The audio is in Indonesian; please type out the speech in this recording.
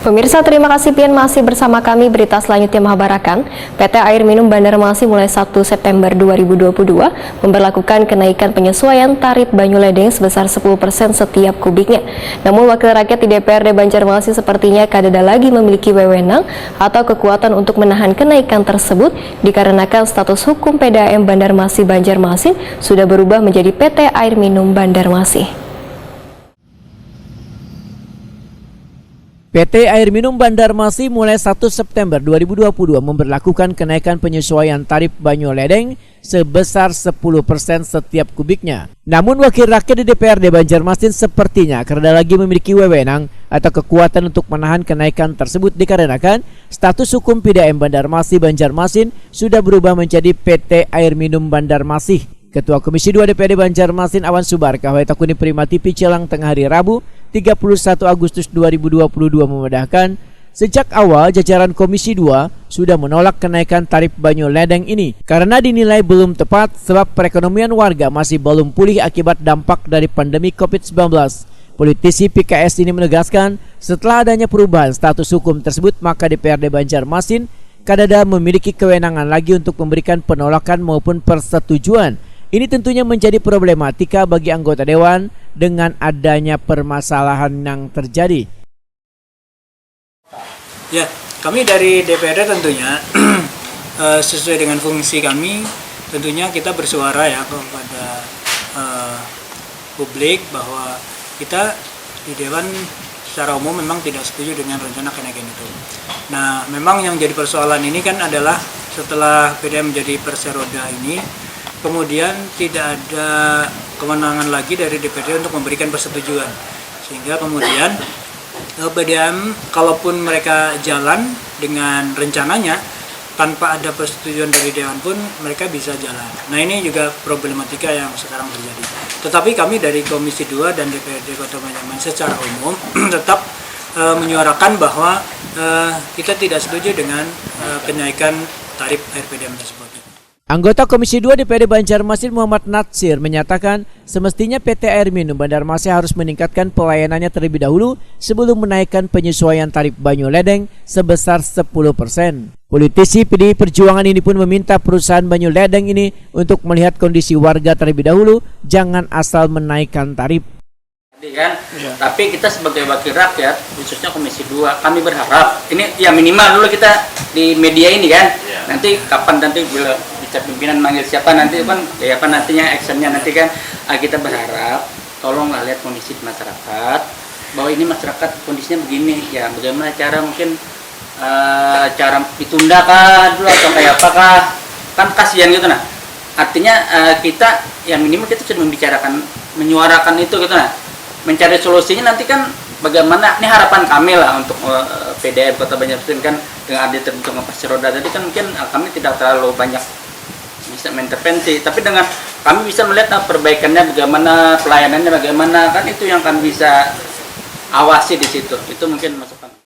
Pemirsa, terima kasih pian masih bersama kami. Berita selanjutnya mengabarkan PT Air Minum Banjarmasin mulai 1 September 2022 memberlakukan kenaikan penyesuaian tarif Banyuledeng sebesar 10% setiap kubiknya. Namun wakil rakyat di DPRD Banjarmasin sepertinya kadada lagi memiliki wewenang atau kekuatan untuk menahan kenaikan tersebut dikarenakan status hukum PDAM Banjarmasin Banjarmasin sudah berubah menjadi PT Air Minum Banjarmasin. PT Air Minum Banjarmasin mulai 1 September 2022 memberlakukan kenaikan penyesuaian tarif Banyuledeng sebesar 10% setiap kubiknya. Namun wakil rakyat di DPRD Banjarmasin sepertinya karena lagi memiliki wewenang atau kekuatan untuk menahan kenaikan tersebut dikarenakan status hukum PDAM Banjarmasin Banjarmasin sudah berubah menjadi PT Air Minum Banjarmasin. Ketua Komisi 2 DPRD Banjarmasin Awan Subarkah Takuni Prima TV Celang tengah hari Rabu 31 Agustus 2022 memedahkan sejak awal jajaran Komisi 2 sudah menolak kenaikan tarif Banyuledeng ini karena dinilai belum tepat sebab perekonomian warga masih belum pulih akibat dampak dari pandemi COVID-19. Politisi PKS ini menegaskan setelah adanya perubahan status hukum tersebut maka DPRD Banjarmasin kadada memiliki kewenangan lagi untuk memberikan penolakan maupun persetujuan. Ini tentunya menjadi problematika bagi anggota dewan dengan adanya permasalahan yang terjadi. Ya, kami dari DPRD tentunya sesuai dengan fungsi kami, tentunya kita bersuara ya kepada publik bahwa kita di dewan secara umum memang tidak setuju dengan rencana kenaikan itu. Nah, memang yang jadi persoalan ini kan adalah setelah PDAM menjadi perseroda ini, kemudian tidak ada kewenangan lagi dari DPRD untuk memberikan persetujuan, sehingga kemudian PDAM kalaupun mereka jalan dengan rencananya tanpa ada persetujuan dari Dewan pun mereka bisa jalan. Nah, ini juga problematika yang sekarang terjadi. Tetapi kami dari Komisi 2 dan DPRD Kota Banjarmasin secara umum tetap menyuarakan bahwa kita tidak setuju dengan kenaikan tarif air PDAM tersebut. Anggota Komisi 2 DPRD Banjarmasin Muhammad Natsir menyatakan semestinya PT Air Minum Banjarmasin harus meningkatkan pelayanannya terlebih dahulu sebelum menaikkan penyesuaian tarif Banyuledeng sebesar 10%. Politisi PDI Perjuangan ini pun meminta perusahaan Banyuledeng ini untuk melihat kondisi warga terlebih dahulu, jangan asal menaikkan tarif. Kan? Ya. Tapi kita sebagai wakil rakyat, khususnya Komisi 2, kami berharap ini ya minimal dulu kita di media ini kan. Ya. Nanti kapan nanti bila pimpinan manggil siapa nanti kan ya apa nantinya actionnya nanti kan kita berharap tolonglah lihat kondisi masyarakat bahwa ini masyarakat kondisinya begini ya bagaimana cara mungkin cara ditunda kah dulu atau kayak apakah kan kasihan gitu nah artinya kita yang minimal kita sudah membicarakan menyuarakan itu gitu nah mencari solusinya nanti kan bagaimana ini harapan kami lah untuk PDAM Kota Banjarmasin kan dengan ada terbentuknya pasir roda tadi kan mungkin kami tidak terlalu banyak bisa mengintervensi, tapi dengan kami bisa melihat perbaikannya bagaimana, pelayanannya bagaimana, kan itu yang kami bisa awasi di situ. Itu mungkin masuk.